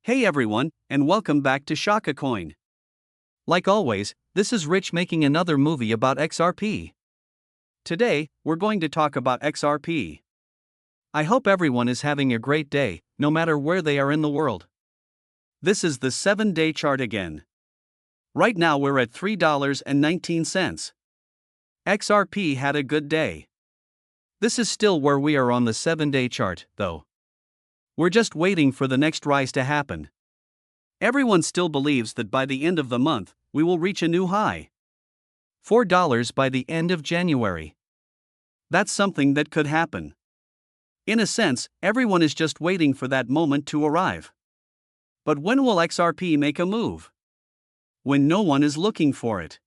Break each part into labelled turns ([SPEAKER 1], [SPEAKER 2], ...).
[SPEAKER 1] Hey everyone, and welcome back to Shaka Coin. Like always, this is Rich making another movie about XRP. Today, we're going to talk about XRP. I hope everyone is having a great day, no matter where they are in the world. This is the 7-day chart again. Right now we're at $3.19. XRP had a good day. This is still where we are on the 7-day chart, though. We're just waiting for the next rise to happen. Everyone still believes that by the end of the month, we will reach a new high. $4 by the end of January. That's something that could happen. In a sense, everyone is just waiting for that moment to arrive. But when will XRP make a move? When no one is looking for it.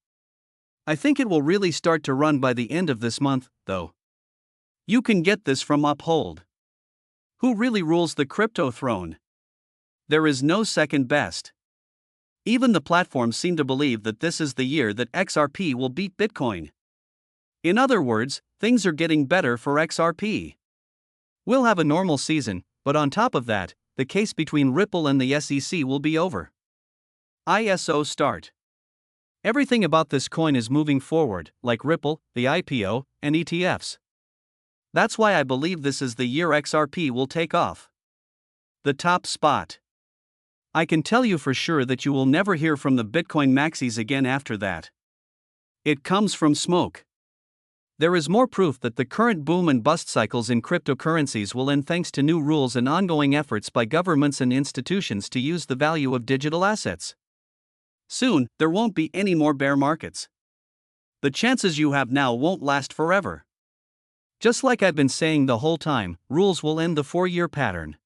[SPEAKER 1] I think it will really start to run by the end of this month, though. You can get this from Uphold. Who really rules the crypto throne? There is no second best. Even the platforms seem to believe that this is the year that XRP will beat Bitcoin. In other words, things are getting better for XRP. We'll have a normal season, but on top of that, the case between Ripple and the SEC will be over. ISO start. Everything about this coin is moving forward, like Ripple, the IPO, and ETFs. That's why I believe this is the year XRP will take off. The top spot. I can tell you for sure that you will never hear from the Bitcoin maxis again after that. It comes from smoke. There is more proof that the current boom and bust cycles in cryptocurrencies will end thanks to new rules and ongoing efforts by governments and institutions to use the value of digital assets. Soon, there won't be any more bear markets. The chances you have now won't last forever. Just like I've been saying the whole time, rules will end the 4-year pattern.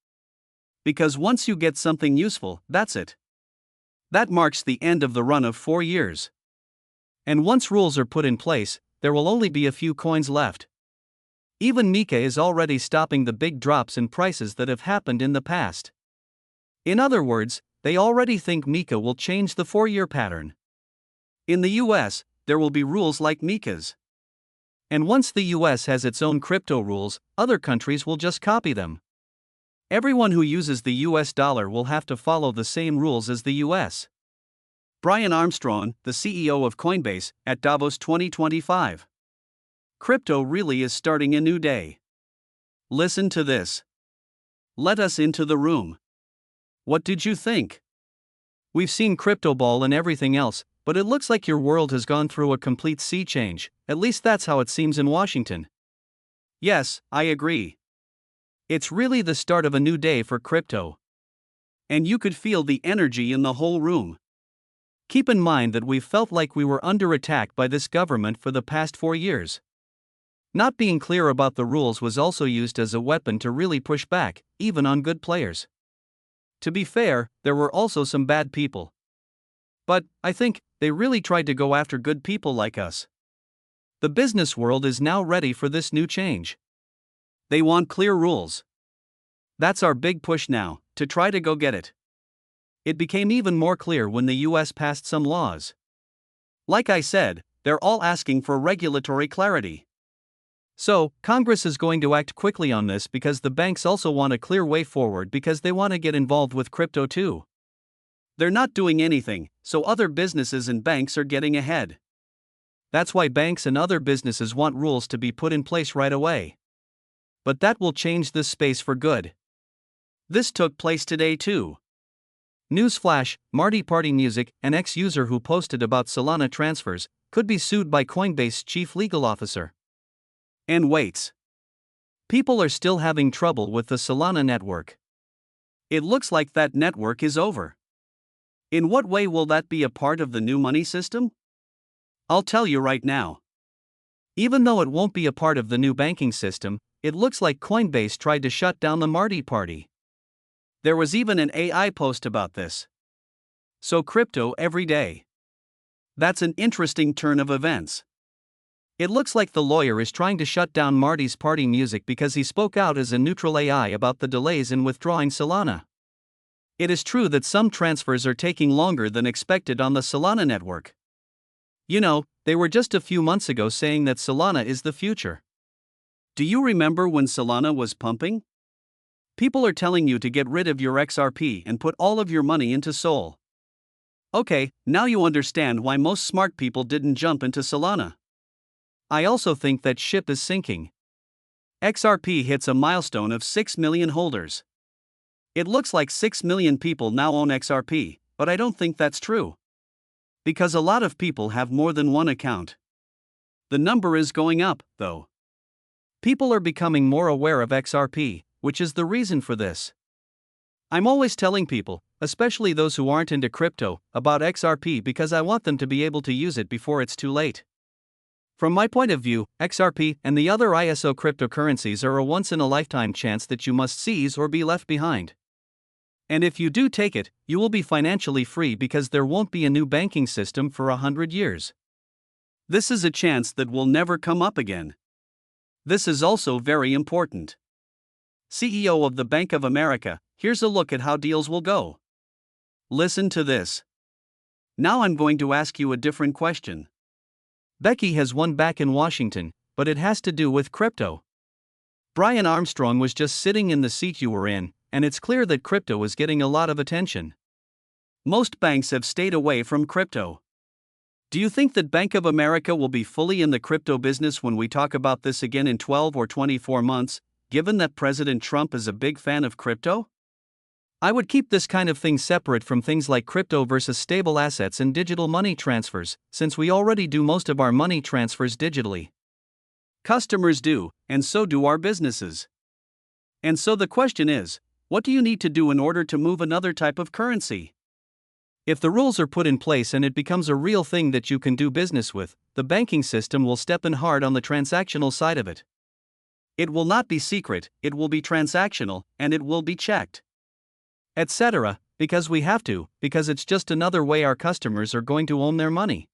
[SPEAKER 1] Because once you get something useful, that's it. That marks the end of the run of 4 years. And once rules are put in place, there will only be a few coins left. Even Mika is already stopping the big drops in prices that have happened in the past. In other words, they already think Mika will change the 4-year pattern. In the US, there will be rules like Mika's. And once the US has its own crypto rules, other countries will just copy them. Everyone who uses the US dollar will have to follow the same rules as the US. Brian Armstrong, the CEO of Coinbase, at Davos 2025. Crypto really is starting a new day. Listen to this. Let us into the room. What did you think? We've seen crypto ball and everything else, but it looks like your world has gone through a complete sea change, at least that's how it seems in Washington. Yes, I agree. It's really the start of a new day for crypto. And you could feel the energy in the whole room. Keep in mind that we've felt like we were under attack by this government for the past 4 years. Not being clear about the rules was also used as a weapon to really push back, even on good players. To be fair, there were also some bad people. But, I think, they really tried to go after good people like us. The business world is now ready for this new change. They want clear rules. That's our big push now, to try to go get it. It became even more clear when the US passed some laws. Like I said, they're all asking for regulatory clarity. So, Congress is going to act quickly on this because the banks also want a clear way forward because they want to get involved with crypto too. They're not doing anything, so other businesses and banks are getting ahead. That's why banks and other businesses want rules to be put in place right away. But that will change this space for good. This took place today too. Newsflash, Marty Party Music, an ex-user who posted about Solana transfers, could be sued by Coinbase chief legal officer. And waits. People are still having trouble with the Solana network. It looks like that network is over. In what way will that be a part of the new money system? I'll tell you right now. Even though it won't be a part of the new banking system, it looks like Coinbase tried to shut down the Marty Party. There was even an AI post about this. So crypto every day. That's an interesting turn of events. It looks like the lawyer is trying to shut down Marty's Party Music because he spoke out as a neutral AI about the delays in withdrawing Solana. It is true that some transfers are taking longer than expected on the Solana network. You know, they were just a few months ago saying that Solana is the future. Do you remember when Solana was pumping? People are telling you to get rid of your XRP and put all of your money into Sol. Okay, now you understand why most smart people didn't jump into Solana. I also think that ship is sinking. XRP hits a milestone of 6 million holders. It looks like 6 million people now own XRP, but I don't think that's true. Because a lot of people have more than one account. The number is going up, though. People are becoming more aware of XRP, which is the reason for this. I'm always telling people, especially those who aren't into crypto, about XRP because I want them to be able to use it before it's too late. From my point of view, XRP and the other ISO cryptocurrencies are a once-in-a-lifetime chance that you must seize or be left behind. And if you do take it, you will be financially free because there won't be a new banking system for 100 years. This is a chance that will never come up again. This is also very important. CEO of the Bank of America, here's a look at how deals will go. Listen to this. Now I'm going to ask you a different question. Becky has won back in Washington, but it has to do with crypto. Brian Armstrong was just sitting in the seat you were in, and it's clear that crypto is getting a lot of attention. Most banks have stayed away from crypto. Do you think that Bank of America will be fully in the crypto business when we talk about this again in 12 or 24 months, given that President Trump is a big fan of crypto? I would keep this kind of thing separate from things like crypto versus stable assets and digital money transfers, since we already do most of our money transfers digitally. Customers do, and so do our businesses. And so the question is, what do you need to do in order to move another type of currency? If the rules are put in place and it becomes a real thing that you can do business with, the banking system will step in hard on the transactional side of it. It will not be secret, it will be transactional, and it will be checked. Etc., because we have to, because it's just another way our customers are going to own their money.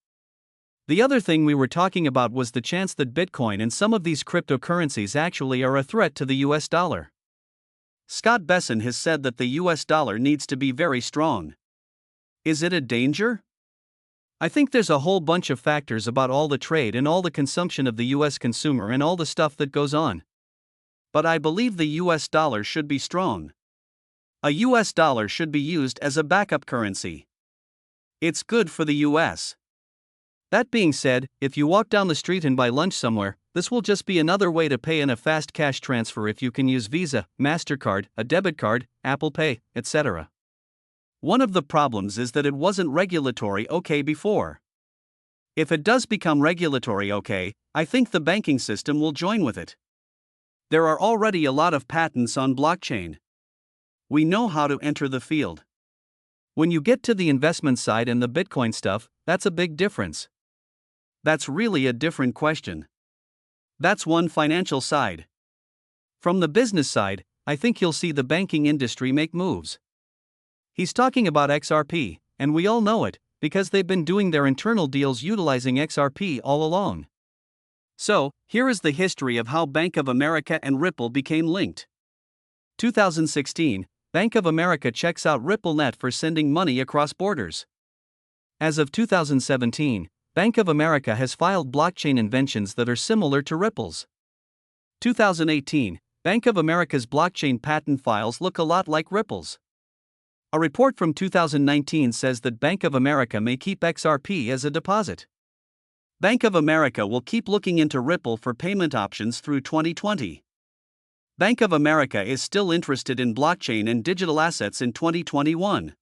[SPEAKER 1] The other thing we were talking about was the chance that Bitcoin and some of these cryptocurrencies actually are a threat to the US dollar. Scott Bessent has said that the US dollar needs to be very strong. Is it a danger? I think there's a whole bunch of factors about all the trade and all the consumption of the US consumer and all the stuff that goes on. But I believe the US dollar should be strong. A US dollar should be used as a backup currency. It's good for the US. That being said, if you walk down the street and buy lunch somewhere, this will just be another way to pay in a fast cash transfer if you can use Visa, MasterCard, a debit card, Apple Pay, etc. One of the problems is that it wasn't regulatory okay before. If it does become regulatory okay, I think the banking system will join with it. There are already a lot of patents on blockchain. We know how to enter the field. When you get to the investment side and the Bitcoin stuff, that's a big difference. That's really a different question. That's one financial side. From the business side, I think you'll see the banking industry make moves. He's talking about XRP, and we all know it, because they've been doing their internal deals utilizing XRP all along. So, here is the history of how Bank of America and Ripple became linked. 2016, Bank of America checks out RippleNet for sending money across borders. As of 2017, Bank of America has filed blockchain inventions that are similar to Ripple's. 2018, Bank of America's blockchain patent files look a lot like Ripple's. A report from 2019 says that Bank of America may keep XRP as a deposit. Bank of America will keep looking into Ripple for payment options through 2020. Bank of America is still interested in blockchain and digital assets in 2021.